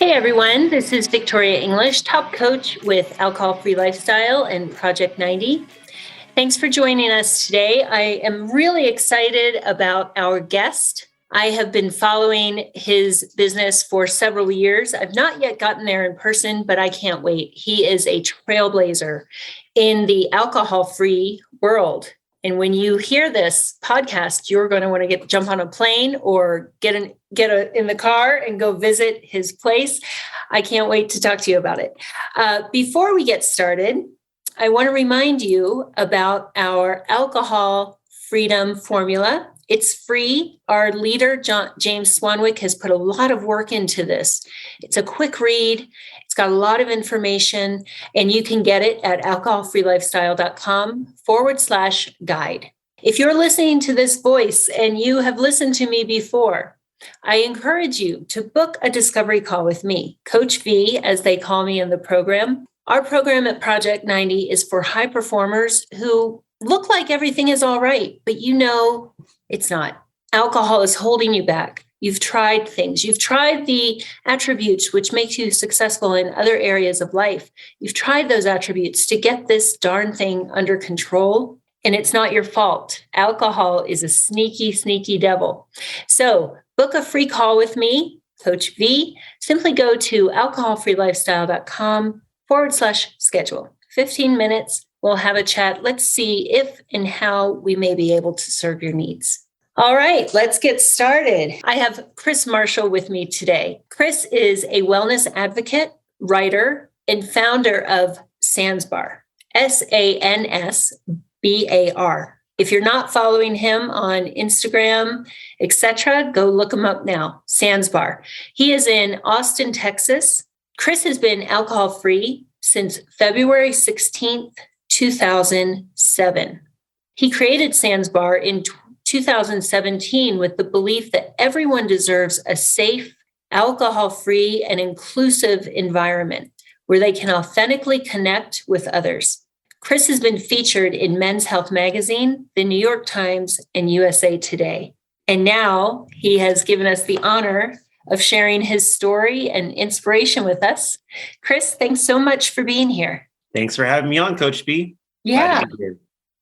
Hey everyone, this is Victoria English, top coach with Alcohol Free Lifestyle and Project 90. Thanks for joining us today. I am really excited about our guest. I have been following his business for several years. I've not yet gotten there in person, but I can't wait. He is a trailblazer in the alcohol-free world. And when you hear this podcast, you're going to want to jump on a plane or get in the car and go visit his place. I can't wait to talk to you about it. Before we get started, I want to remind you about our alcohol freedom formula. It's free. Our leader, James Swanwick, has put a lot of work into this. It's a quick read. It's got a lot of information, and you can get it at alcoholfreelifestyle.com/guide. If you're listening to this voice and you have listened to me before, I encourage you to book a discovery call with me, Coach V, as they call me in the program. Our program at Project 90 is for high performers who look like everything is all right, but you know it's not. Alcohol is holding you back. You've tried things. You've tried the attributes which make you successful in other areas of life. You've tried those attributes to get this darn thing under control, and it's not your fault. Alcohol is a sneaky, sneaky devil. So book a free call with me, Coach V. Simply go to alcoholfreelifestyle.com/schedule. 15 minutes. We'll have a chat. Let's see if and how we may be able to serve your needs. All right, let's get started. I have Chris Marsha with me today. Chris is a wellness advocate, writer, and founder of Sansbar, SANSBAR. If you're not following him on Instagram, etc., go look him up now, Sansbar. He is in Austin, Texas. Chris has been alcohol-free since February 16th, 2007. He created Sansbar in 2017 with the belief that everyone deserves a safe, alcohol-free, and inclusive environment where they can authentically connect with others. Chris has been featured in Men's Health Magazine, the New York Times, and USA Today. And now he has given us the honor of sharing his story and inspiration with us. Chris, thanks so much for being here. Thanks for having me on, Coach B. Yeah,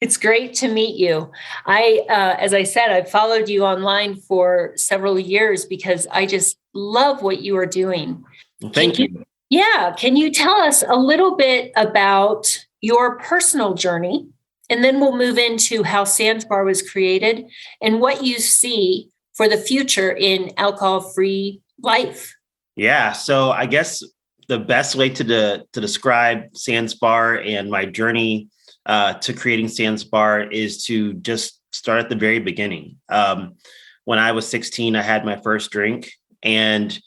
it's great to meet you. As I said, I've followed you online for several years because I just love what you are doing. Well, thank you. Yeah. Can you tell us a little bit about your personal journey? And then we'll move into how Sansbar was created and what you see for the future in alcohol-free life. Yeah. So I guess the best way to describe Sansbar and my journey to creating Sansbar is to just start at the very beginning. When I was 16, I had my first drink, and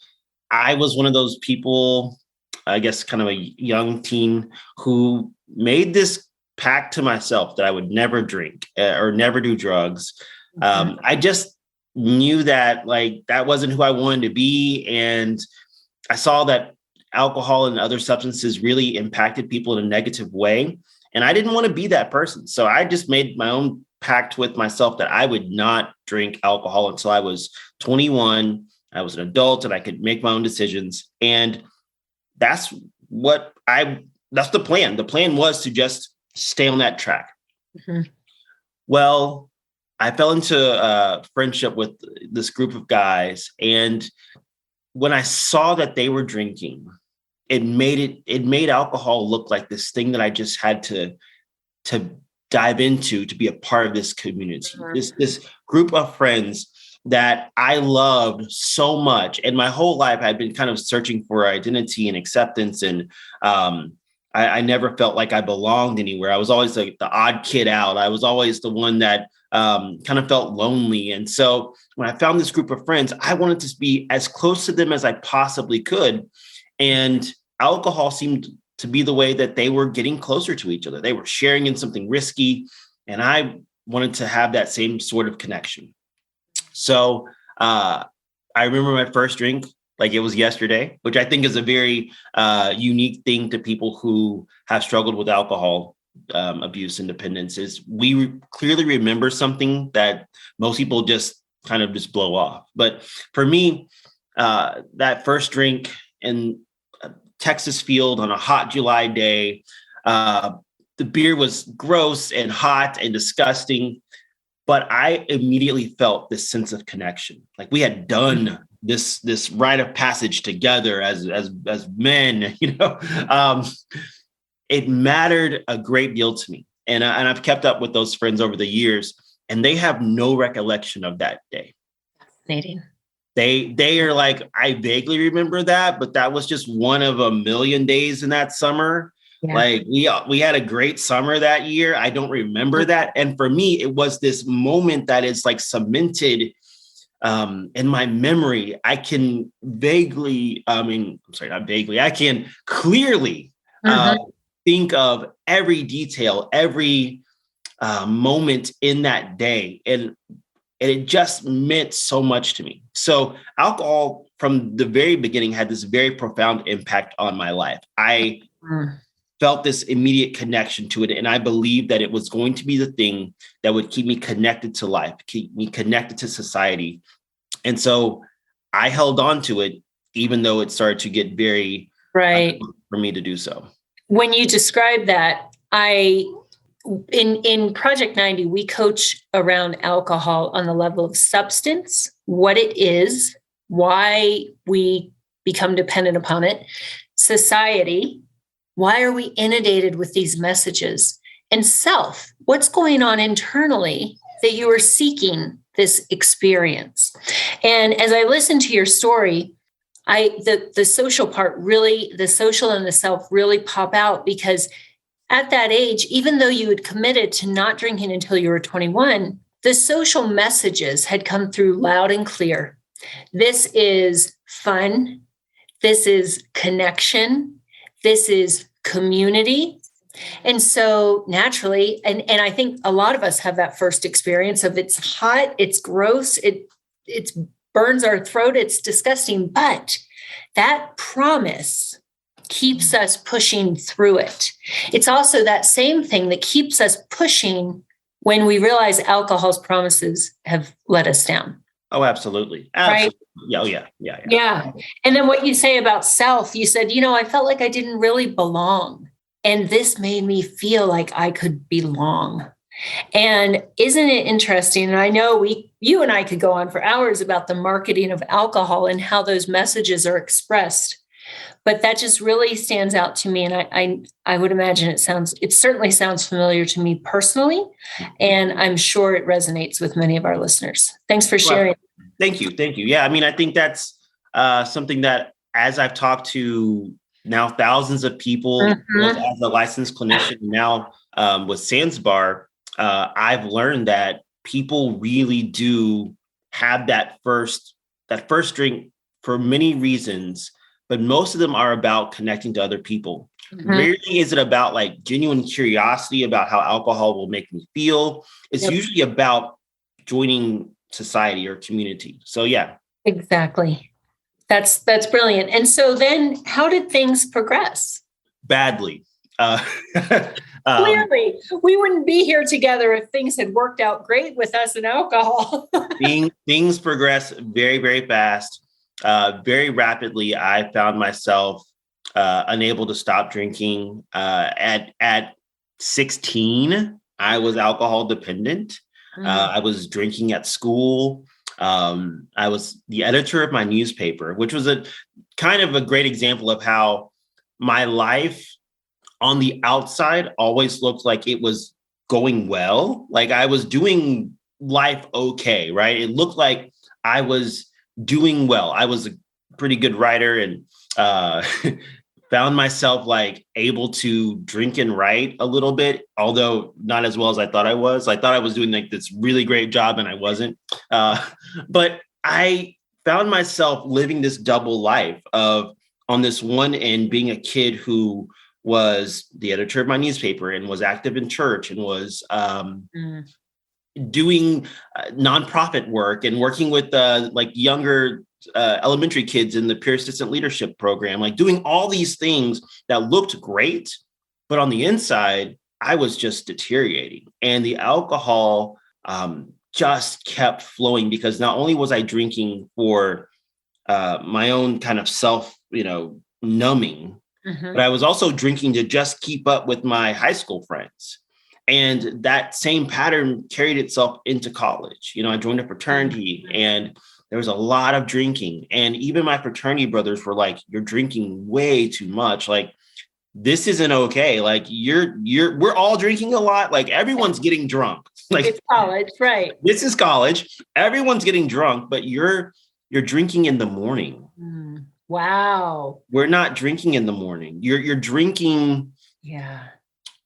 I was one of those people, I guess kind of a young teen, who made this pact to myself that I would never drink or never do drugs. Mm-hmm. I just knew that that wasn't who I wanted to be. And I saw that alcohol and other substances really impacted people in a negative way. And I didn't want to be that person. So I just made my own pact with myself that I would not drink alcohol until I was 21. I was an adult and I could make my own decisions. And that's the plan. The plan was to just stay on that track. Mm-hmm. Well, I fell into a friendship with this group of guys. And when I saw that they were drinking, it made alcohol look like this thing that I just had to dive into to be a part of this community, mm-hmm. this group of friends that I loved so much. And my whole life I'd been kind of searching for identity and acceptance. And I never felt like I belonged anywhere. I was always like the odd kid out. I was always the one that kind of felt lonely. And so when I found this group of friends, I wanted to be as close to them as I possibly could. And alcohol seemed to be the way that they were getting closer to each other. They were sharing in something risky, and I wanted to have that same sort of connection. So I remember my first drink like it was yesterday, which I think is a very unique thing to people who have struggled with alcohol abuse and dependence, is we clearly remember something that most people just kind of just blow off. But for me, that first drink in a Texas field on a hot July day. The beer was gross and hot and disgusting, but I immediately felt this sense of connection. Like we had done this rite of passage together as men, it mattered a great deal to me. And I've kept up with those friends over the years, and they have no recollection of that day. Fascinating. They are like, I vaguely remember that, but that was just one of a million days in that summer. Yeah. Like we had a great summer that year. I don't remember that. And for me, it was this moment that is like cemented in my memory. I can vaguely, I can clearly think of every detail, every moment in that day. And it just meant so much to me. So alcohol from the very beginning had this very profound impact on my life. I felt this immediate connection to it. And I believed that it was going to be the thing that would keep me connected to life, keep me connected to society. And so I held on to it, even though it started to get very right for me to do so. When you describe that, in Project 90, we coach around alcohol on the level of substance, what it is, why we become dependent upon it, society, why are we inundated with these messages, and self, what's going on internally that you are seeking this experience. And as I listen to your story, the social part really, the social and the self really pop out, because at that age, even though you had committed to not drinking until you were 21, the social messages had come through loud and clear. This is fun. This is connection. This is community. And so naturally, and I think a lot of us have that first experience of it's hot, it's gross, it burns our throat, it's disgusting, but that promise keeps us pushing through it. It's also that same thing that keeps us pushing when we realize alcohol's promises have let us down. Oh, absolutely. Right? Yeah. Oh, yeah. And then what you say about self, you said, I felt like I didn't really belong. And this made me feel like I could belong. And isn't it interesting? And I know you and I could go on for hours about the marketing of alcohol and how those messages are expressed. But that just really stands out to me. And I would imagine it certainly sounds familiar to me personally. And I'm sure it resonates with many of our listeners. Thanks for sharing. Well, thank you. Yeah. I mean, I think that's something that as I've talked to now thousands of people, both as a licensed clinician, now with SansBar, I've learned that people really do have that first drink for many reasons, but most of them are about connecting to other people. Rarely is it about like genuine curiosity about how alcohol will make me feel. It's usually about joining society or community. So yeah. Exactly. That's brilliant. And so then how did things progress? Badly. Clearly, we wouldn't be here together if things had worked out great with us and alcohol. Things progress very, very fast. Very rapidly, I found myself unable to stop drinking. At 16, I was alcohol dependent. I was drinking at school. I was the editor of my newspaper, which was a kind of a great example of how my life on the outside always looked like it was going well. Like I was doing life okay, right? It looked like I was doing well. I was a pretty good writer and found myself like able to drink and write a little bit, although not as well as I thought I was. I thought I was doing like this really great job and I wasn't. But I found myself living this double life of on this one end being a kid who was the editor of my newspaper and was active in church and was doing nonprofit work and working with like younger elementary kids in the peer assistant leadership program, like doing all these things that looked great. But on the inside, I was just deteriorating. And the alcohol just kept flowing because not only was I drinking for my own kind of self, numbing. But I was also drinking to just keep up with my high school friends. And that same pattern carried itself into college. I joined a fraternity and there was a lot of drinking. And even my fraternity brothers were like, you're drinking way too much. Like, this isn't okay. Like we're all drinking a lot. Like everyone's getting drunk. Like it's college, right? This is college. Everyone's getting drunk, but you're drinking in the morning. Wow. We're not drinking in the morning. You're drinking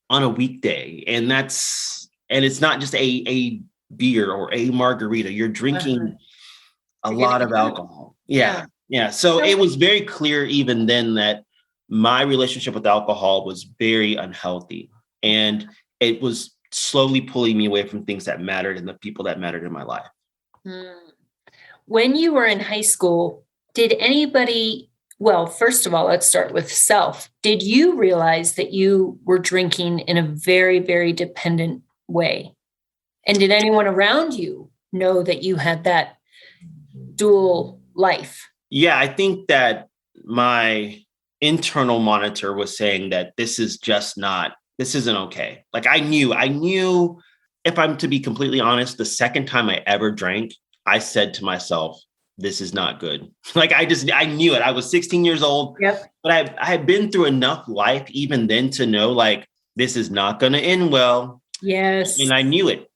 on a weekday. And it's not just a beer or a margarita. You're drinking a lot of alcohol. Yeah. So it was very clear even then that my relationship with alcohol was very unhealthy. And it was slowly pulling me away from things that mattered and the people that mattered in my life. When you were in high school, did anybody, well, first of all, let's start with self. Did you realize that you were drinking in a very, very dependent way? And did anyone around you know that you had that dual life? Yeah, I think that my internal monitor was saying that this isn't okay. Like I knew, if I'm to be completely honest, the second time I ever drank, I said to myself, this is not good. Like I knew it. I was 16 years old, but I had been through enough life even then to know like, this is not going to end well. Yes. And I knew it.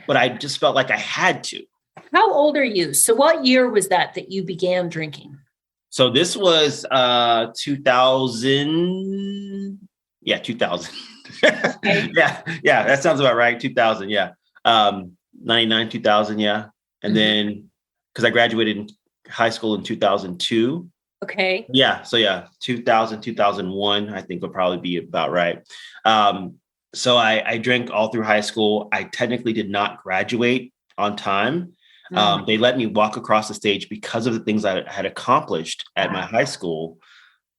But I just felt like I had to. How old are you? So what year was that you began drinking? So this was 2000. Yeah, 2000. Okay. Yeah, that sounds about right. 2000, yeah. 99, 2000, yeah. And then, because I graduated in high school in 2002. Okay. Yeah, so 2000, 2001, I think would probably be about right. So I drank all through high school. I technically did not graduate on time. They let me walk across the stage because of the things I had accomplished at my high school,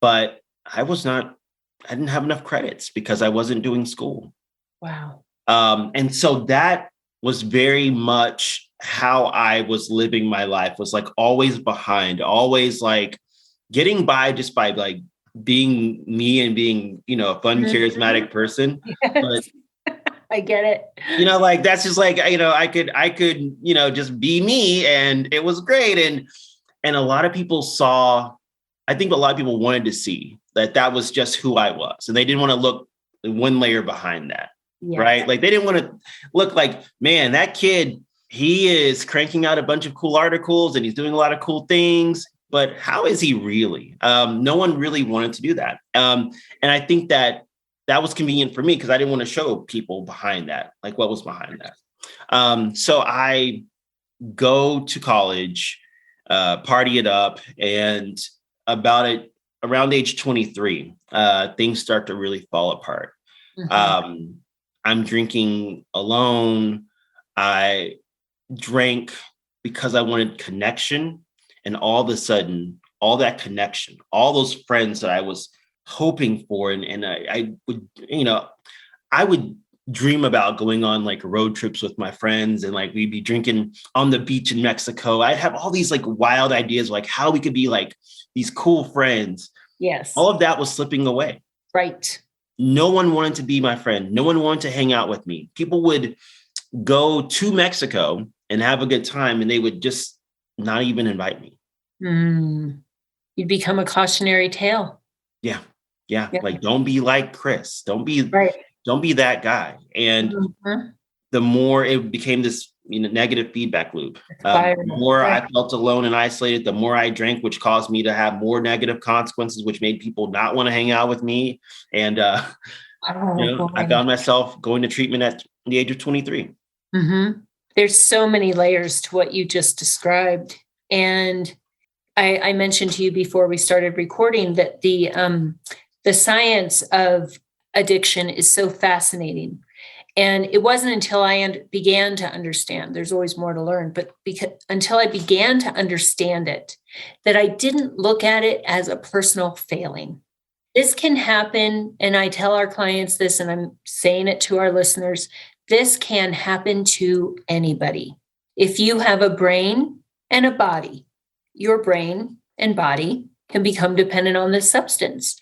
but I didn't have enough credits because I wasn't doing school. Wow. And so that was very much how I was living my life, was like always behind, always like getting by just by like being me and being, a fun, charismatic person. Yes. But I get it. Like, that's just like, I could, just be me, and it was great. And a lot of people I think a lot of people wanted to see that was just who I was. And they didn't want to look one layer behind that. Yes. Right. Like they didn't want to look like, man, that kid, he is cranking out a bunch of cool articles and he's doing a lot of cool things, but how is he really? No one really wanted to do that. And I think that was convenient for me because I didn't want to show people behind that, like what was behind that. So I go to college, party it up, and around age 23, things start to really fall apart. I'm drinking alone. I drank because I wanted connection. And all of a sudden, all that connection, all those friends that I was hoping for. And I would dream about going on like road trips with my friends, and like we'd be drinking on the beach in Mexico. I'd have all these like wild ideas, like how we could be like these cool friends. Yes. All of that was slipping away. Right. No one wanted to be my friend. No one wanted to hang out with me. People would go to Mexico and have a good time, and they would just not even invite me. You'd become a cautionary tale. Yeah. Like, don't be like Chris. Don't be that guy. And the more it became this negative feedback loop, the more I felt alone and isolated, the more I drank, which caused me to have more negative consequences, which made people not want to hang out with me. And I found myself going to treatment at the age of 23. There's so many layers to what you just described. And I mentioned to you before we started recording that the science of addiction is so fascinating. And it wasn't until I began to understand, there's always more to learn, but until I began to understand it, that I didn't look at it as a personal failing. This can happen, and I tell our clients this, and I'm saying it to our listeners, this can happen to anybody. If you have a brain and a body, your brain and body can become dependent on this substance.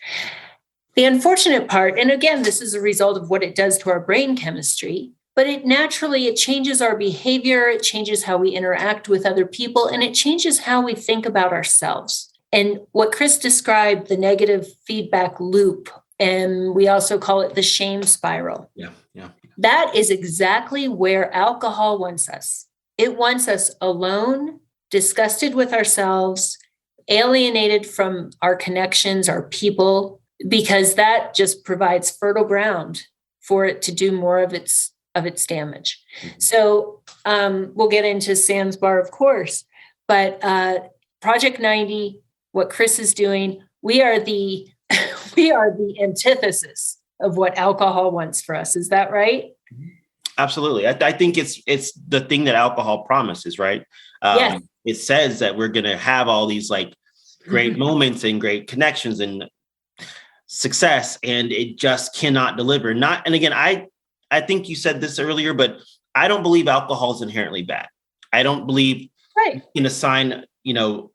The unfortunate part, and again, this is a result of what it does to our brain chemistry, but it changes our behavior, it changes how we interact with other people, and it changes how we think about ourselves. And what Chris described, the negative feedback loop, and we also call it the shame spiral. Yeah. That is exactly where alcohol wants us. It wants us alone, disgusted with ourselves, alienated from our connections, our people, because that just provides fertile ground for it to do more of its damage. Mm-hmm. So we'll get into Sans Bar, of course, but Project 90, what Chris is doing, we are the antithesis of what alcohol wants for us. Is that right? Absolutely. I think it's the thing that alcohol promises, right? Yes. It says that we're going to have all these like great moments and great connections and success, and it just cannot deliver. And again, I think you said this earlier, but I don't believe alcohol is inherently bad. I don't believe you can assign,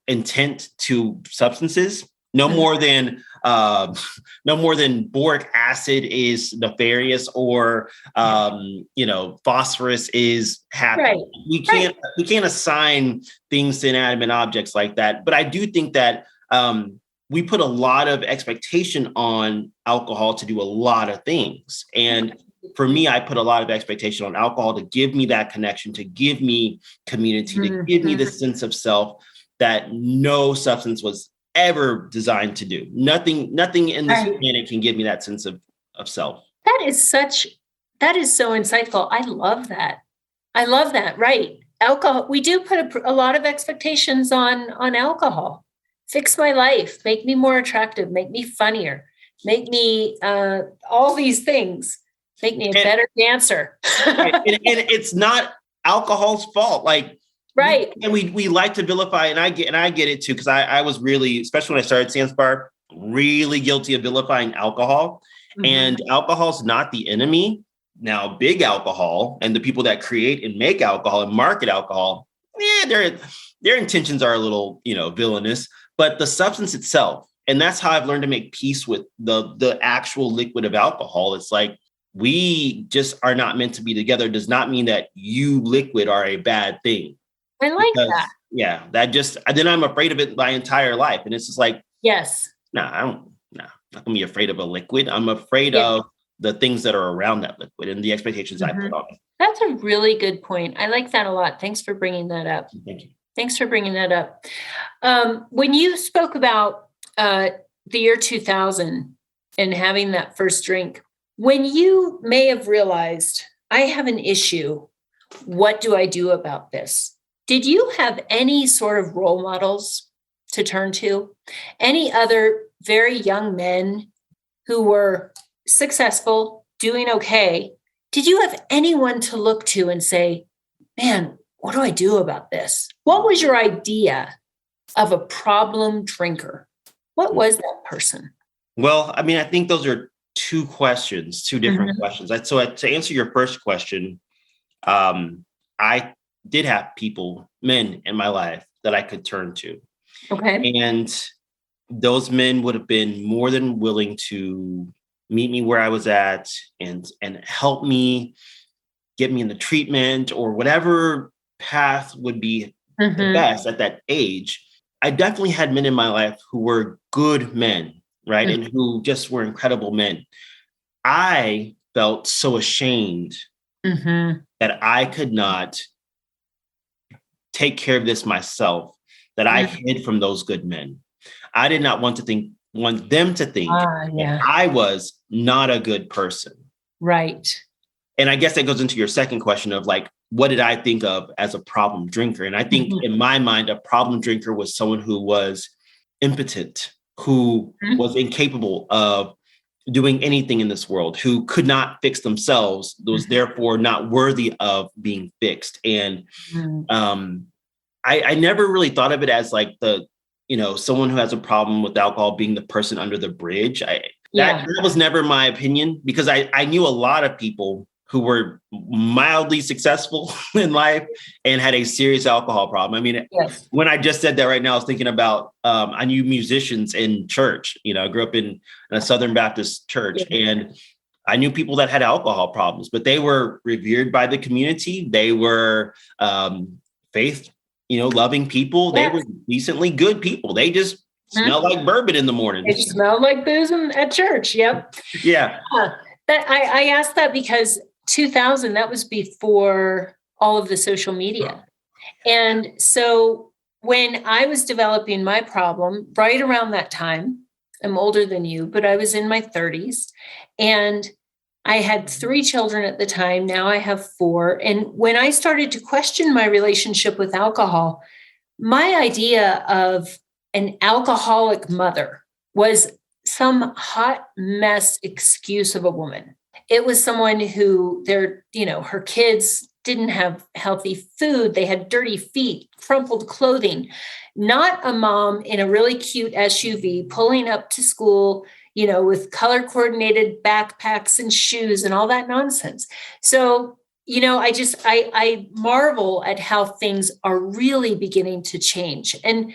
intent to substances. No more than boric acid is nefarious, or phosphorus is happy. Right. We can't assign things to inanimate objects like that. But I do think that we put a lot of expectation on alcohol to do a lot of things. And for me, I put a lot of expectation on alcohol to give me that connection, to give me community, to give me the sense of self that no substance was ever designed to do. Nothing in this planet can give me that sense of self. That is so insightful. I love that. Right. Alcohol. We do put a lot of expectations on alcohol. Fix my life, make me more attractive, make me funnier, make me all these things, make me a better dancer. and it's not alcohol's fault. Like, right. We like to vilify, and I get it too, because I was really, especially when I started Sans Bar, really guilty of vilifying alcohol. Mm-hmm. And alcohol's not the enemy. Now, big alcohol and the people that create and make alcohol and market alcohol, their intentions are a little, villainous, but the substance itself, and that's how I've learned to make peace with the actual liquid of alcohol. It's like, we just are not meant to be together. Does not mean that you liquid are a bad thing. I like that. Yeah, then I'm afraid of it my entire life. And it's just like, yes. I'm not gonna be afraid of a liquid. I'm afraid of the things that are around that liquid and the expectations I put on it. That's a really good point. I like that a lot. Thanks for bringing that up. Thank you. Thanks for bringing that up. When you spoke about the year 2000 and having that first drink, when you may have realized, I have an issue, what do I do about this? Did you have any sort of role models to turn to? Any other very young men who were successful, doing okay? Did you have anyone to look to and say, man, what do I do about this? What was your idea of a problem drinker? What was that person? Well, I mean, I think those are two different questions. So to answer your first question, I did have men in my life that I could turn to. Okay. And those men would have been more than willing to meet me where I was at and help me, get me into treatment or whatever path would be the best at that age. I definitely had men in my life who were good men, right? And who just were incredible men. I felt so ashamed that I could not take care of this myself, that I hid from those good men. I did not want them to think that I was not a good person. Right. And I guess that goes into your second question of like, what did I think of as a problem drinker? And I think in my mind, a problem drinker was someone who was impotent, who was incapable of doing anything in this world, who could not fix themselves, was therefore not worthy of being fixed. And I never really thought of it as like someone who has a problem with alcohol being the person under the bridge. That was never my opinion, because I knew a lot of people who were mildly successful in life and had a serious alcohol problem. I mean, Yes. when I just said that right now, I was thinking about, I knew musicians in church. I grew up in a Southern Baptist church, and I knew people that had alcohol problems, but they were revered by the community. They were faith, loving people. They were decently good people. They just smelled like bourbon in the morning. It smelled like booze at church. Yep. Yeah. I asked that because 2000, that was before all of the social media. And so when I was developing my problem, right around that time, I'm older than you, but I was in my 30s, and I had 3 children at the time. Now I have 4. And when I started to question my relationship with alcohol, my idea of an alcoholic mother was some hot mess excuse of a woman. It was someone who her kids didn't have healthy food. They had dirty feet, crumpled clothing, not a mom in a really cute SUV pulling up to school, with color coordinated backpacks and shoes and all that nonsense. So, I marvel at how things are really beginning to change. And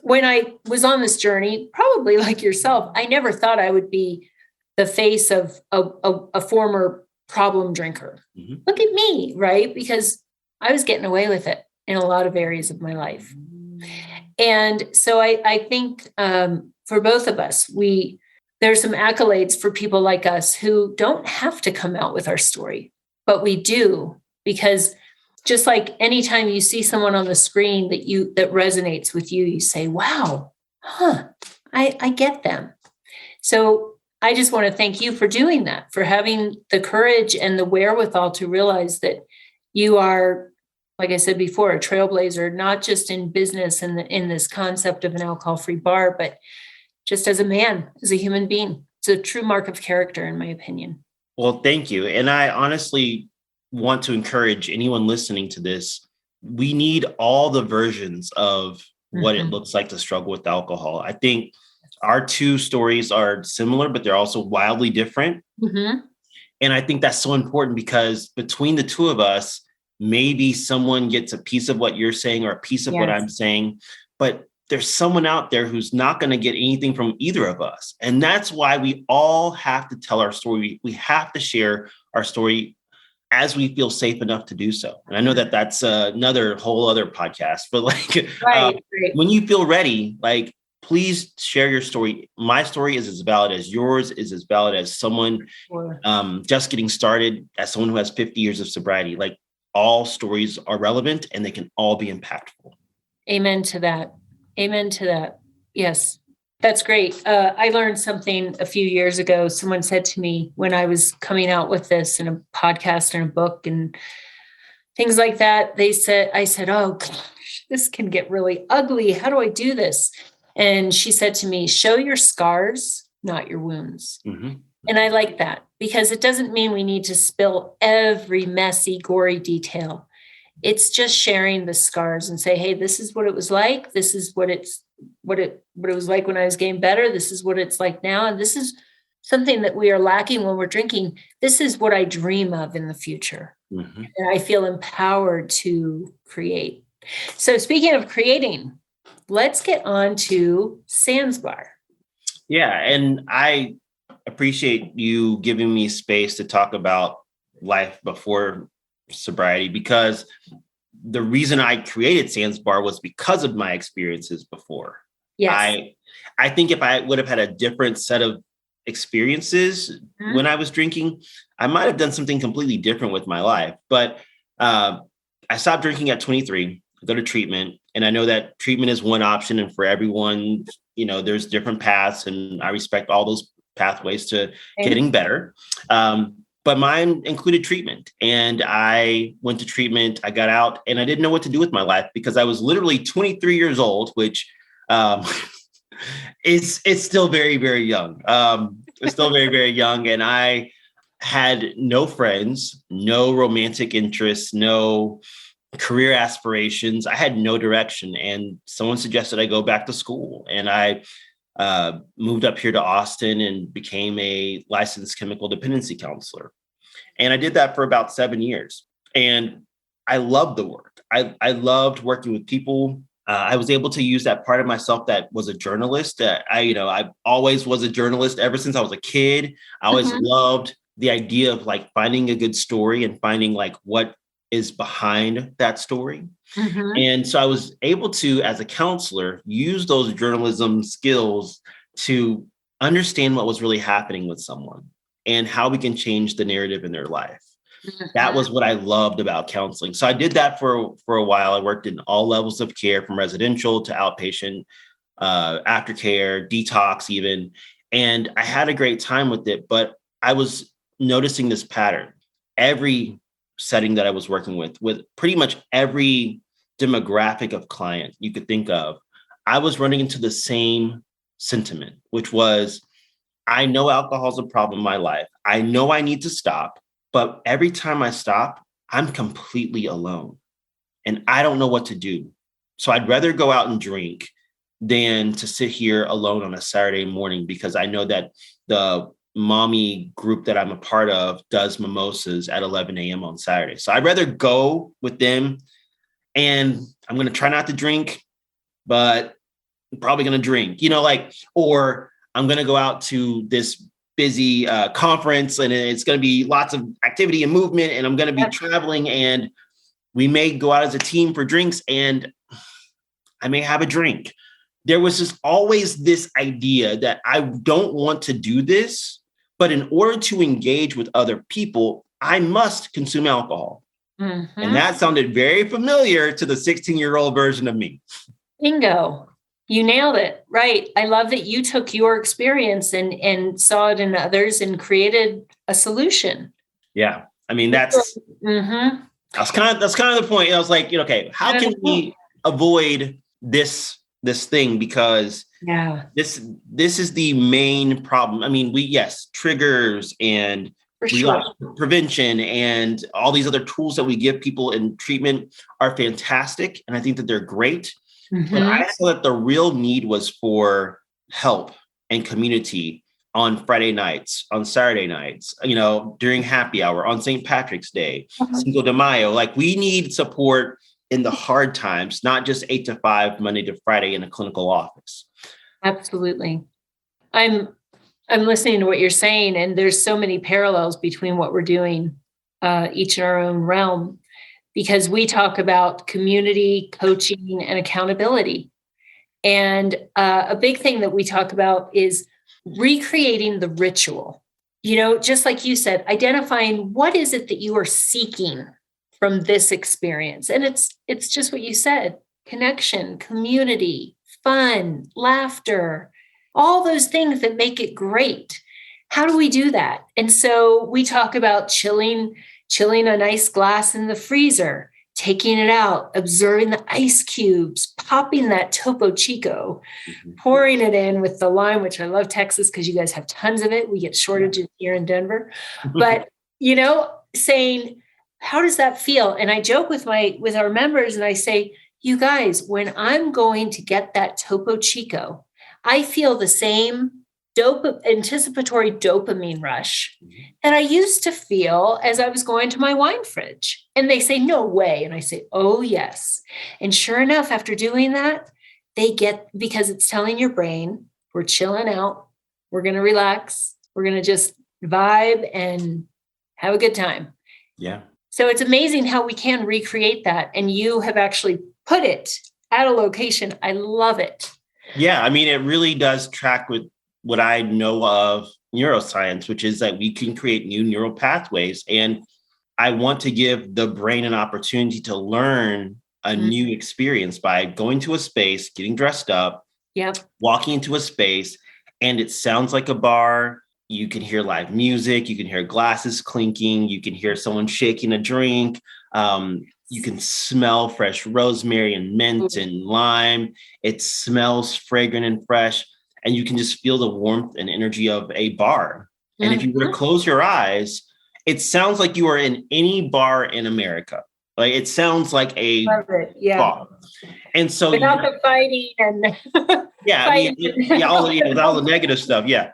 when I was on this journey, probably like yourself, I never thought I would be the face of a former problem drinker. Mm-hmm. Look at me, right? Because I was getting away with it in a lot of areas of my life. And so I think for both of us, there's some accolades for people like us who don't have to come out with our story, but we do, because just like anytime you see someone on the screen that resonates with you, you say, wow, I get them. So I just want to thank you for doing that, for having the courage and the wherewithal to realize that you are, like I said before, a trailblazer, not just in business and in this concept of an alcohol-free bar, but just as a man, as a human being. It's a true mark of character, in my opinion. Well, thank you. And I honestly want to encourage anyone listening to this. We need all the versions of what it looks like to struggle with alcohol. I think our 2 stories are similar, but they're also wildly different. Mm-hmm. And I think that's so important, because between the 2 of us, maybe someone gets a piece of what you're saying or a piece of what I'm saying, but there's someone out there who's not going to get anything from either of us. And that's why we all have to tell our story. We have to share our story as we feel safe enough to do so. And I know that that's another whole other podcast, but right. When you feel ready, please share your story. My story is as valid as yours, is as valid as someone just getting started, as someone who has 50 years of sobriety. All stories are relevant and they can all be impactful. Amen to that. Amen to that. Yes, that's great. I learned something a few years ago. Someone said to me when I was coming out with this in a podcast and a book and things like that, I said, oh gosh, this can get really ugly. How do I do this? And she said to me, show your scars, not your wounds. Mm-hmm. And I like that, because it doesn't mean we need to spill every messy, gory detail. It's just sharing the scars and say, hey, this is what it was like. This is what it was like when I was getting better. This is what it's like now. And this is something that we are lacking when we're drinking. This is what I dream of in the future. Mm-hmm. And I feel empowered to create. So speaking of creating, let's get on to Sans Bar. Yeah. And I appreciate you giving me space to talk about life before sobriety, because the reason I created Sans Bar was because of my experiences before. Yes. I think if I would have had a different set of experiences when I was drinking, I might have done something completely different with my life. But I stopped drinking at 23, go to treatment. And I know that treatment is one option. And for everyone, there's different paths. And I respect all those pathways to getting better. But mine included treatment. And I went to treatment. I got out and I didn't know what to do with my life, because I was literally 23 years old, which it's still very, very young. It's still very, very young. And I had no friends, no romantic interests, no career aspirations. I had no direction. And someone suggested I go back to school. And I moved up here to Austin and became a licensed chemical dependency counselor. And I did that for about 7 years. And I loved the work. I loved working with people. I was able to use that part of myself that was a journalist. I always was a journalist ever since I was a kid. I always loved the idea of like finding a good story and finding like what is behind that story. And so I was able to, as a counselor, use those journalism skills to understand what was really happening with someone and how we can change the narrative in their life. That was what I loved about counseling. So I did that for a while. I worked in all levels of care, from residential to outpatient, aftercare, detox even. And I had a great time with it, but I was noticing this pattern. Every setting that I was working with pretty much every demographic of client you could think of, I was running into the same sentiment, which was, I know alcohol is a problem in my life. I know I need to stop, but every time I stop, I'm completely alone and I don't know what to do. So I'd rather go out and drink than to sit here alone on a Saturday morning, because I know that the mommy group that I'm a part of does mimosas at 11 a.m. on Saturday. So I'd rather go with them, and I'm going to try not to drink, but I'm probably going to drink, or I'm going to go out to this busy conference and it's going to be lots of activity and movement, and I'm going to be traveling, and we may go out as a team for drinks and I may have a drink. There was just always this idea that I don't want to do this, but in order to engage with other people, I must consume alcohol. And that sounded very familiar to the 16-year-old version of me. Bingo. You nailed it. Right. I love that you took your experience and saw it in others and created a solution. Yeah. I mean, that's kind of the point. I was like, okay, how can we avoid this thing? Because this is the main problem. I mean, triggers and prevention and all these other tools that we give people in treatment are fantastic. And I think that they're great. But I saw that the real need was for help and community on Friday nights, on Saturday nights, during happy hour, on St. Patrick's Day, Cinco de Mayo. Like, we need support in the hard times, not just 8 to 5, Monday to Friday in a clinical office. Absolutely. I'm listening to what you're saying, and there's so many parallels between what we're doing, each in our own realm, because we talk about community, coaching, and accountability. And a big thing that we talk about is recreating the ritual. Just like you said, identifying what is it that you are seeking from this experience. And it's just what you said: connection, community, fun, laughter, all those things that make it great. How do we do that? And so we talk about chilling a nice glass in the freezer, taking it out, observing the ice cubes, popping that Topo Chico, pouring it in with the lime, which I love Texas because you guys have tons of it. We get shortages here in Denver. But, saying, how does that feel? And I joke with our members and I say, you guys, when I'm going to get that Topo Chico, I feel the same anticipatory dopamine rush that I used to feel as I was going to my wine fridge. And they say, no way. And I say, oh, yes. And sure enough, after doing that, because it's telling your brain, we're chilling out, we're going to relax, we're going to just vibe and have a good time. Yeah. So it's amazing how we can recreate that. And you have actually put it at a location. I love it. Yeah. I mean, it really does track with what I know of neuroscience, which is that we can create new neural pathways. And I want to give the brain an opportunity to learn a new experience by going to a space, getting dressed up, walking into a space, and it sounds like a bar. You can hear live music, you can hear glasses clinking, you can hear someone shaking a drink. You can smell fresh rosemary and mint and lime. It smells fragrant and fresh. And you can just feel the warmth and energy of a bar. And if you were to close your eyes, it sounds like you are in any bar in America. Like, it sounds like a bar. And so without the fighting and all the negative stuff. Yeah.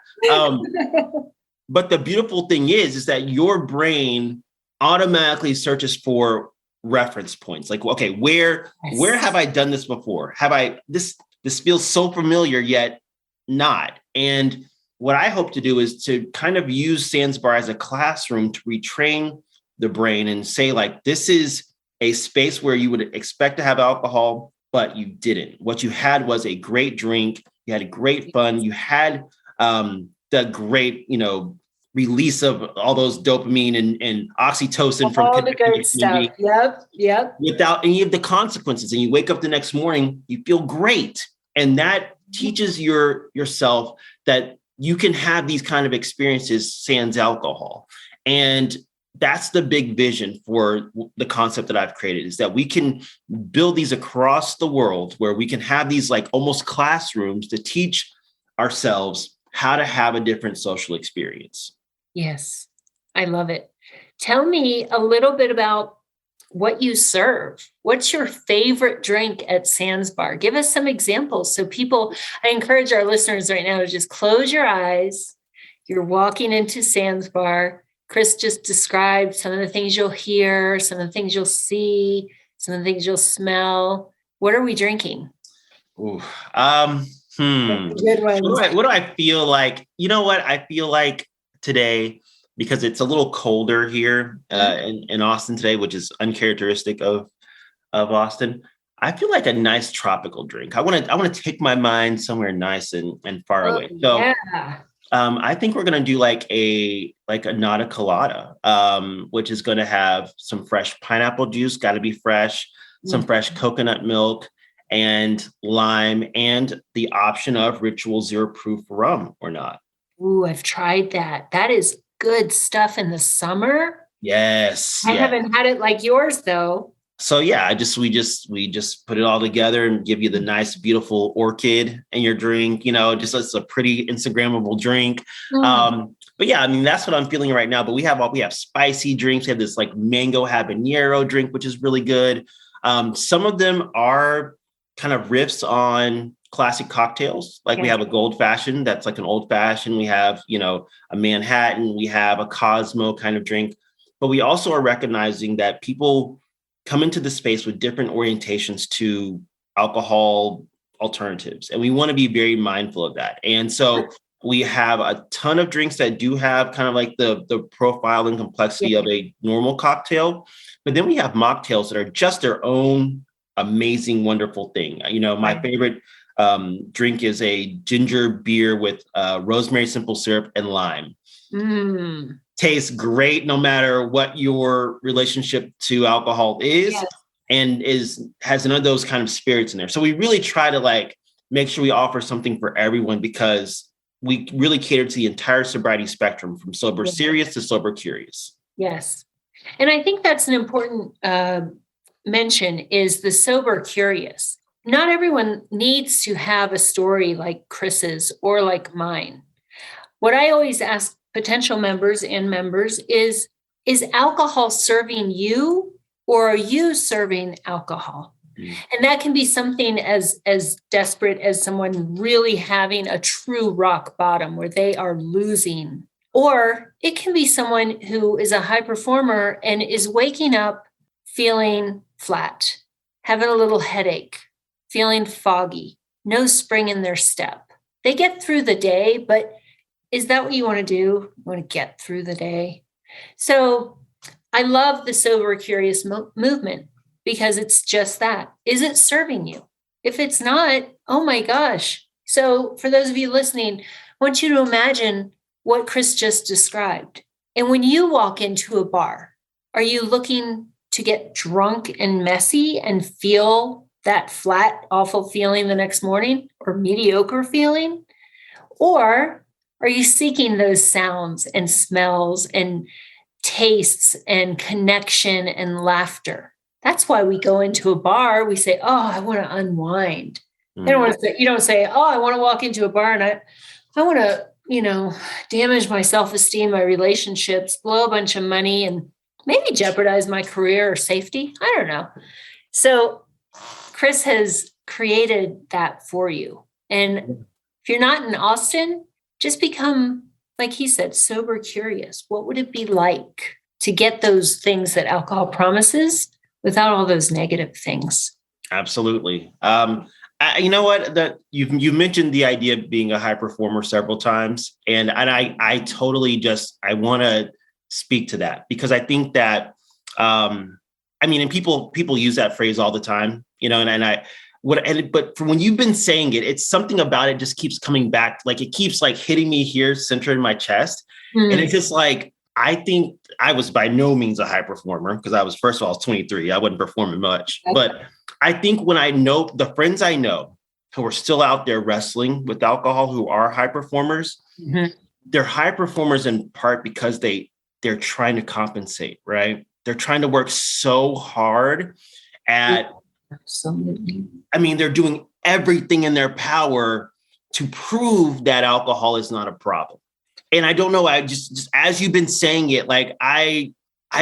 But the beautiful thing is that your brain automatically searches for reference points. Like, okay, where have I done this before? Have I this feels so familiar yet not? And what I hope to do is to kind of use Sandsbar as a classroom to retrain the brain and say, like, this is a space where you would expect to have alcohol, but you didn't. What you had was a great drink. You had great fun. You had the great, release of all those dopamine and oxytocin from all the good stuff. Yep. Without any of the consequences. And you wake up the next morning, you feel great. And that teaches yourself that you can have these kind of experiences sans alcohol. And that's the big vision for the concept that I've created, is that we can build these across the world where we can have these like almost classrooms to teach ourselves how to have a different social experience. Yes, I love it. Tell me a little bit about what you serve. What's your favorite drink at Sandsbar? Give us some examples. So I encourage our listeners right now to just close your eyes. You're walking into Sandsbar. Chris just described some of the things you'll hear, some of the things you'll see, some of the things you'll smell. What are we drinking? Ooh, Good ones. What do I feel like? You know what? I feel like today, because it's a little colder here in Austin today, which is uncharacteristic of Austin. I feel like a nice tropical drink. I want to take my mind somewhere nice and far away. So yeah. I think we're going to do like a nata colada, which is going to have some fresh pineapple juice, got to be fresh, some fresh coconut milk and lime, and the option of Ritual 0 proof rum or not. Ooh, I've tried that. That is good stuff in the summer. Yes. I haven't had it like yours though. So yeah, we just put it all together and give you the nice, beautiful orchid in your drink. Just it's a pretty Instagrammable drink. But yeah, I mean that's what I'm feeling right now. But we have spicy drinks. We have this like mango habanero drink, which is really good. Some of them are kind of riffs on classic cocktails. Like we have a gold fashioned that's like an old fashioned. We have a Manhattan. We have a Cosmo kind of drink. But we also are recognizing that people come into the space with different orientations to alcohol alternatives. And we want to be very mindful of that. And so we have a ton of drinks that do have kind of like the profile and complexity of a normal cocktail. But then we have mocktails that are just their own amazing, wonderful thing. My favorite drink is a ginger beer with rosemary simple syrup and lime. Tastes great no matter what your relationship to alcohol is, and has none of those kind of spirits in there. So we really try to like make sure we offer something for everyone, because we really cater to the entire sobriety spectrum, from sober serious to sober curious. Yes. And I think that's an important mention, is the sober curious. Not everyone needs to have a story like Chris's or like mine. What I always ask potential members and members is alcohol serving you, or are you serving alcohol? And that can be something as desperate as someone really having a true rock bottom where they are losing. Or it can be someone who is a high performer and is waking up feeling flat, having a little headache, feeling foggy, no spring in their step. They get through the day, but is that what you want to do? You want to get through the day? So I love the sober curious movement, because it's just that. Is it serving you? If it's not, oh my gosh. So for those of you listening, I want you to imagine what Chris just described. And when you walk into a bar, are you looking to get drunk and messy and feel that flat, awful feeling the next morning, or mediocre feeling? Or are you seeking those sounds and smells and tastes and connection and laughter? That's why we go into a bar. We say, oh, I want to unwind. You don't say, oh, I want to walk into a bar and I want to, damage my self-esteem, my relationships, blow a bunch of money, and maybe jeopardize my career or safety. I don't know. So Chris has created that for you. And if you're not in Austin, just become like he said, sober curious. What would it be like to get those things that alcohol promises without all those negative things? Absolutely. You know what? That you mentioned the idea of being a high performer several times, and I totally I want to speak to that because I think that I mean, and people use that phrase all the time, you know, but for when you've been saying it, it's something about it just keeps coming back, like it keeps like hitting me here, centered in my chest, and it's just like I think I was by no means a high performer because first of all, I was 23, I wasn't performing much, but I think when I know the friends I know who are still out there wrestling with alcohol, who are high performers, they're high performers in part because they're trying to compensate, right? They're trying to work so hard at, Absolutely. I mean, they're doing everything in their power to prove that alcohol is not a problem. And I don't know, I just as you've been saying it, like I'm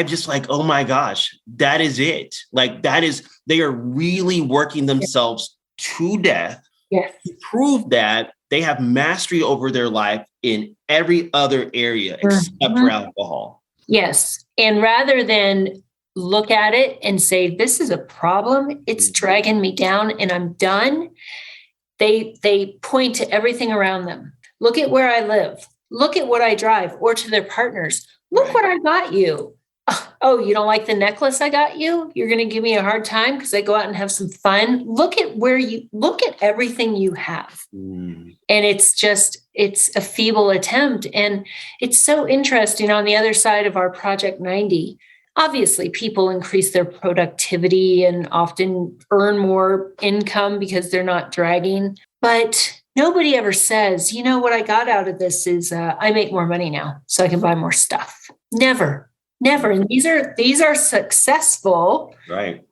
just like, oh my gosh, that is it. Like they are really working themselves to death to prove that they have mastery over their life in every other area except for alcohol. Yes. And rather than look at it and say, this is a problem, it's dragging me down and I'm done, they point to everything around them. Look at where I live. Look at what I drive, or to their partners. Look what I got you. Oh, you don't like the necklace I got you? You're going to give me a hard time because I go out and have some fun. Look at everything you have. And it's a feeble attempt. And it's so interesting on the other side of our Project 90. Obviously, people increase their productivity and often earn more income because they're not dragging. But nobody ever says, you know, what I got out of this is I make more money now, so I can buy more stuff. Never. And these are successful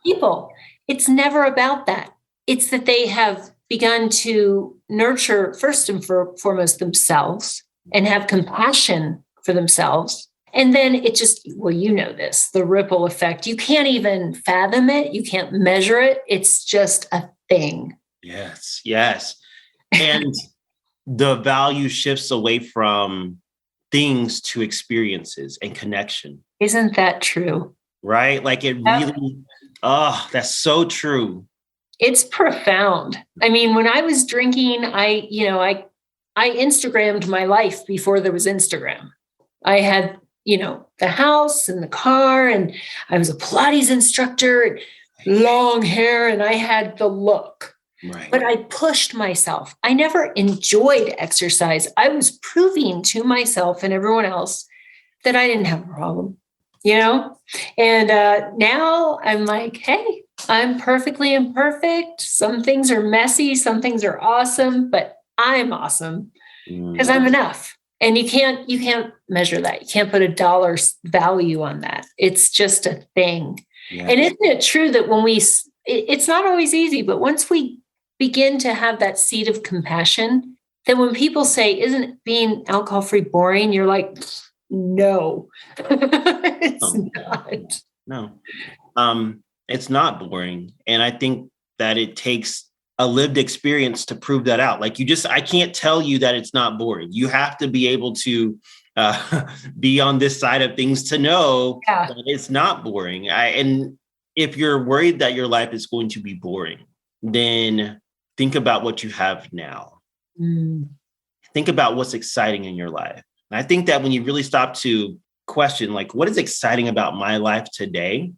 people. It's never about that. It's that they have begun to nurture first and foremost themselves and have compassion for themselves. And then it just, well, you know this, the ripple effect. You can't even fathom it. You can't measure it. It's just a thing. Yes. And the value shifts away from things to experiences and connection. Isn't that true? Right? Like it really, that's so true. It's profound. I mean, when I was drinking, I Instagrammed my life before there was Instagram. I had, the house and the car, and I was a Pilates instructor, long hair, and I had the look. Right. But I pushed myself. I never enjoyed exercise. I was proving to myself and everyone else that I didn't have a problem, And now I'm like, hey, I'm perfectly imperfect. Some things are messy. Some things are awesome, but I'm awesome because I'm enough. And you can't measure that. You can't put a dollar value on that. It's just a thing. Yeah. And isn't it true that when it's not always easy, but once we begin to have that seed of compassion, then when people say, isn't being alcohol-free boring? You're like, no, it's not. No, it's not boring. And I think that it takes a lived experience to prove that out. Like I can't tell you that it's not boring. You have to be able to be on this side of things to know that it's not boring. And if you're worried that your life is going to be boring, then think about what you have now. Think about what's exciting in your life. And I think that when you really stop to question, like, what is exciting about my life today?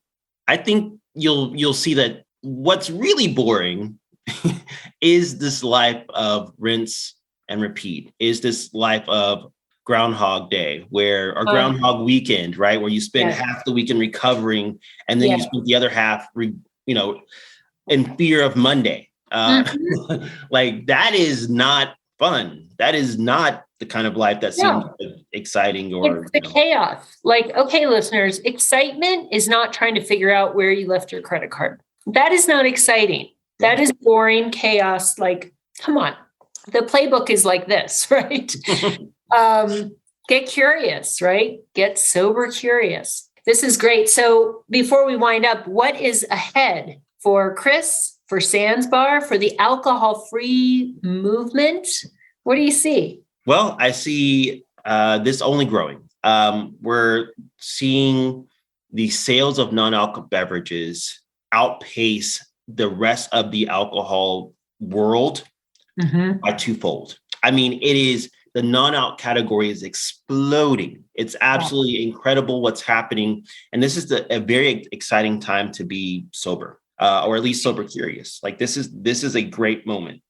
I think you'll see that what's really boring is this life of rinse and repeat, is this life of Groundhog Day or Groundhog Weekend, right? Where you spend half the weekend recovering and then you spend the other half, in fear of Monday. Like that is not fun. That is not the kind of life that seems exciting or it's the chaos. Like, okay, listeners, excitement is not trying to figure out where you left your credit card. That is not exciting. That is boring chaos. Like, come on. The playbook is like this, right? Get curious, right? Get sober curious. This is great. So before we wind up, what is ahead for Chris, for Sands Bar, for the alcohol-free movement? What do you see? Well, I see this only growing. We're seeing the sales of non-alcoholic beverages outpace the rest of the alcohol world by twofold. I mean, it is the non-alc category is exploding. It's absolutely incredible what's happening. And this is a very exciting time to be sober, or at least sober curious. Like this is a great moment.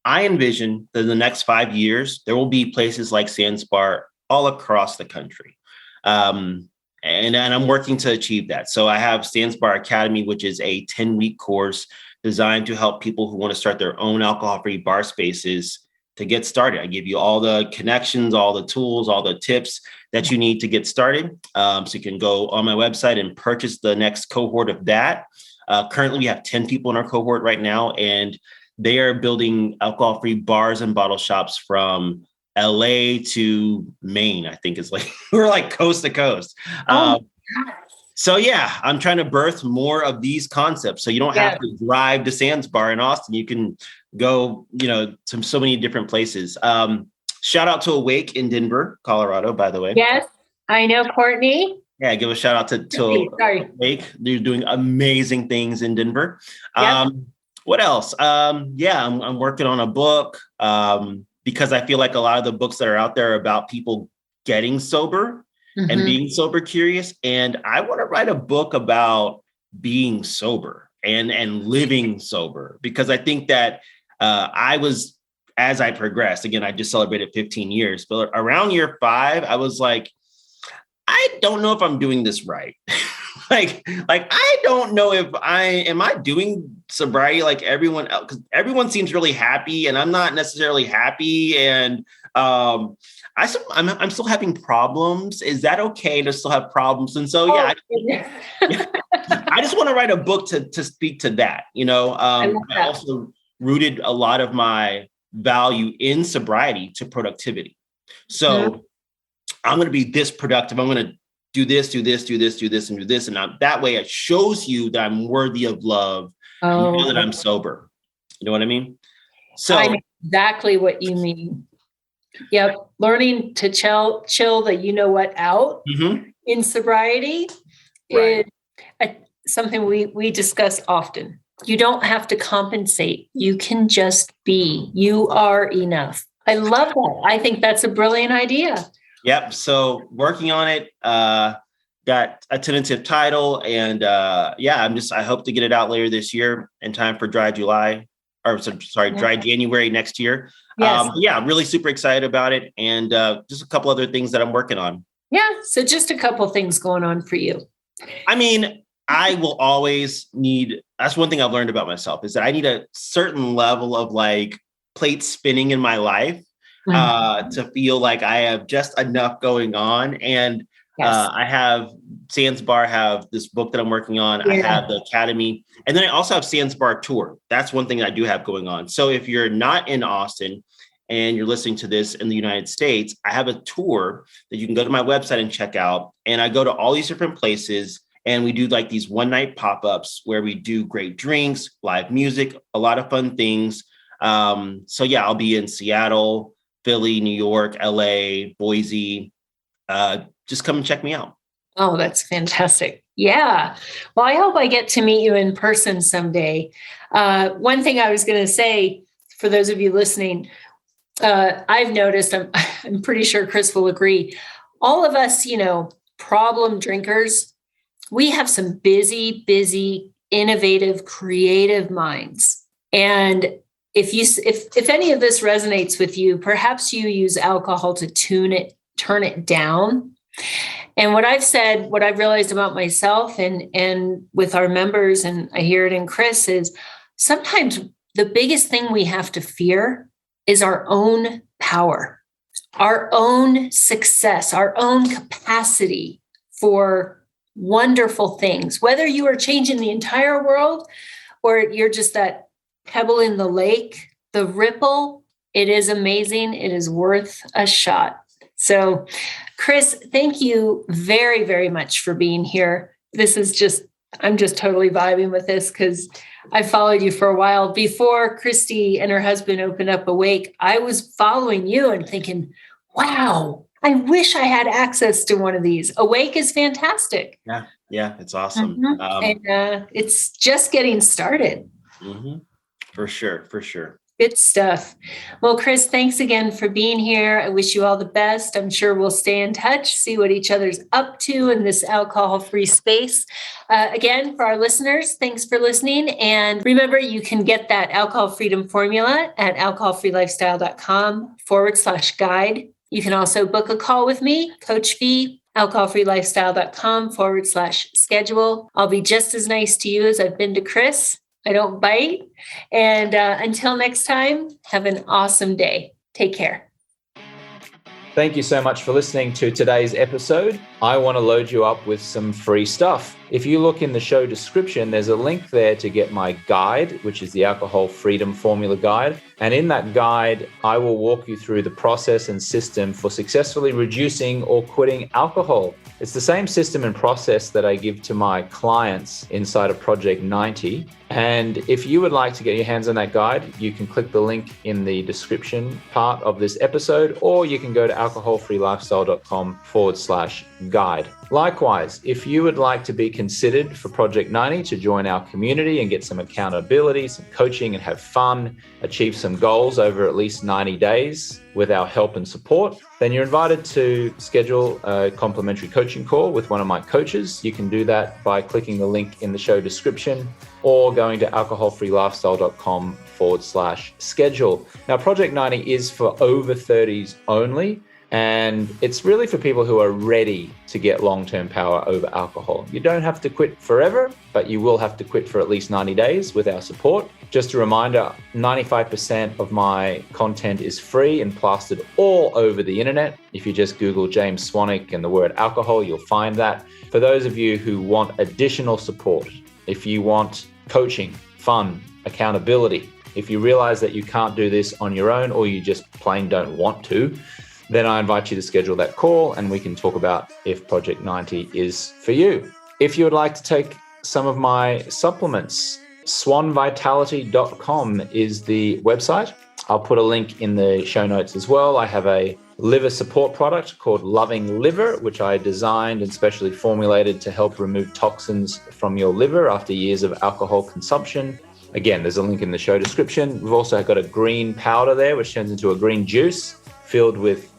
I envision that in the next 5 years, there will be places like Sands Bar all across the country. And I'm working to achieve that. So I have Sands Bar Academy, which is a 10-week course designed to help people who want to start their own alcohol-free bar spaces to get started. I give you all the connections, all the tools, all the tips that you need to get started. So you can go on my website and purchase the next cohort of that. Currently, we have 10 people in our cohort right now, and they are building alcohol-free bars and bottle shops from LA to Maine. I think it's like, we're like coast to coast. So yeah, I'm trying to birth more of these concepts. So you don't have to drive to Sands Bar in Austin. You can go, to so many different places. Shout out to Awake in Denver, Colorado, by the way. Yes, I know Courtney. Yeah, give a shout out to Awake. They're doing amazing things in Denver. What else? I'm working on a book because I feel like a lot of the books that are out there are about people getting sober and being sober curious. And I want to write a book about being sober and living sober, because I think that as I progressed, again, I just celebrated 15 years, but around year 5, I was like, I don't know if I'm doing this right. like I don't know if am I doing sobriety like everyone else, because everyone seems really happy and I'm not necessarily happy. And I'm still having problems. Is that okay to still have problems? And so, I just want to write a book to speak to that. I also rooted a lot of my value in sobriety to productivity. So I'm going to be this productive. I'm going to do this, do this, do this, do this, and do this. And that way it shows you that I'm worthy of love and that I'm sober. You know what I mean? So I know exactly what you mean. Yep. Learning to chill the out in sobriety is something we discuss often. You don't have to compensate. You can just be. You are enough. I love that. I think that's a brilliant idea. Yep. So working on it, got a tentative title, and I hope to get it out later this year in time for Dry January next year. Yes. I'm really super excited about it, and just a couple other things that I'm working on. Yeah. So just a couple things going on for you. I mean, I will always that's one thing I've learned about myself, is that I need a certain level of like plate spinning in my life to feel like I have just enough going on. And I have Sands Bar, have this book that I'm working on. I have the Academy. And then I also have Sands Bar Tour. That's one thing that I do have going on. So if you're not in Austin and you're listening to this in the United States, I have a tour that you can go to my website and check out. And I go to all these different places, and we do like these one-night pop-ups where we do great drinks, live music, a lot of fun things. I'll be in Seattle, Philly, New York, LA, Boise. Just come and check me out. Oh, that's fantastic. Yeah. Well, I hope I get to meet you in person someday. One thing I was going to say, for those of you listening, I've noticed, I'm pretty sure Chris will agree, all of us, problem drinkers, we have some busy, innovative, creative minds. And if any of this resonates with you, perhaps you use alcohol to turn it down. And what I've realized about myself and with our members, and I hear it in Chris, is sometimes the biggest thing we have to fear is our own power, our own success, our own capacity for wonderful things. Whether you are changing the entire world or you're just that pebble in the lake, the ripple, it is amazing. It is worth a shot. So, Chris, thank you very, very much for being here. I'm just totally vibing with this because I followed you for a while. Before Christy and her husband opened up Awake, I was following you and thinking, wow, I wish I had access to one of these. Awake is fantastic. Yeah, it's awesome. And it's just getting started. For sure. Good stuff. Well, Chris, thanks again for being here. I wish you all the best. I'm sure we'll stay in touch, see what each other's up to in this alcohol-free space. Again, for our listeners, thanks for listening. And remember, you can get that alcohol freedom formula at alcoholfreelifestyle.com/guide. You can also book a call with me, Coach V, alcoholfreelifestyle.com/schedule. I'll be just as nice to you as I've been to Chris. I don't bite. And until next time, have an awesome day. Take care. Thank you so much for listening to today's episode. I want to load you up with some free stuff. If you look in the show description, there's a link there to get my guide, which is the Alcohol Freedom Formula Guide. And in that guide, I will walk you through the process and system for successfully reducing or quitting alcohol. It's the same system and process that I give to my clients inside of Project 90. And if you would like to get your hands on that guide, you can click the link in the description part of this episode, or you can go to alcoholfreelifestyle.com/guide. Likewise, if you would like to be considered for Project 90 to join our community and get some accountability, some coaching, and have fun, achieve some goals over at least 90 days with our help and support, then you're invited to schedule a complimentary coaching call with one of my coaches. You can do that by clicking the link in the show description or going to alcoholfreelifestyle.com/schedule. Now, Project 90 is for over 30s only. And it's really for people who are ready to get long-term power over alcohol. You don't have to quit forever, but you will have to quit for at least 90 days with our support. Just a reminder, 95% of my content is free and plastered all over the internet. If you just Google James Swanwick and the word alcohol, you'll find that. For those of you who want additional support, if you want coaching, fun, accountability, if you realize that you can't do this on your own or you just plain don't want to, then I invite you to schedule that call and we can talk about if Project 90 is for you. If you would like to take some of my supplements, swanvitality.com is the website. I'll put a link in the show notes as well. I have a liver support product called Loving Liver, which I designed and specially formulated to help remove toxins from your liver after years of alcohol consumption. Again, there's a link in the show description. We've also got a green powder there, which turns into a green juice filled with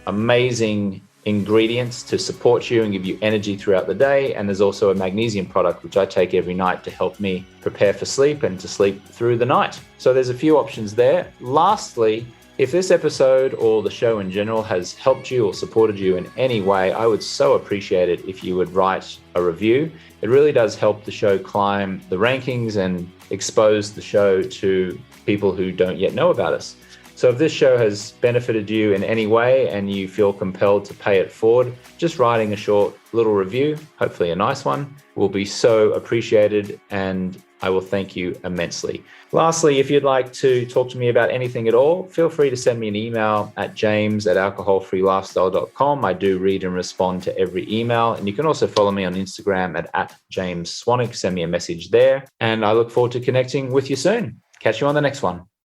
amazing ingredients to support you and give you energy throughout the day. And there's also a magnesium product, which I take every night to help me prepare for sleep and to sleep through the night. So there's a few options there. Lastly, if this episode or the show in general has helped you or supported you in any way, I would so appreciate it if you would write a review. It really does help the show climb the rankings and expose the show to people who don't yet know about us. So if this show has benefited you in any way and you feel compelled to pay it forward, just writing a short little review, hopefully a nice one, will be so appreciated and I will thank you immensely. Lastly, if you'd like to talk to me about anything at all, feel free to send me an email at james@alcoholfreelifestyle.com. I do read and respond to every email. And you can also follow me on Instagram at James Swanwick. Send me a message there. And I look forward to connecting with you soon. Catch you on the next one.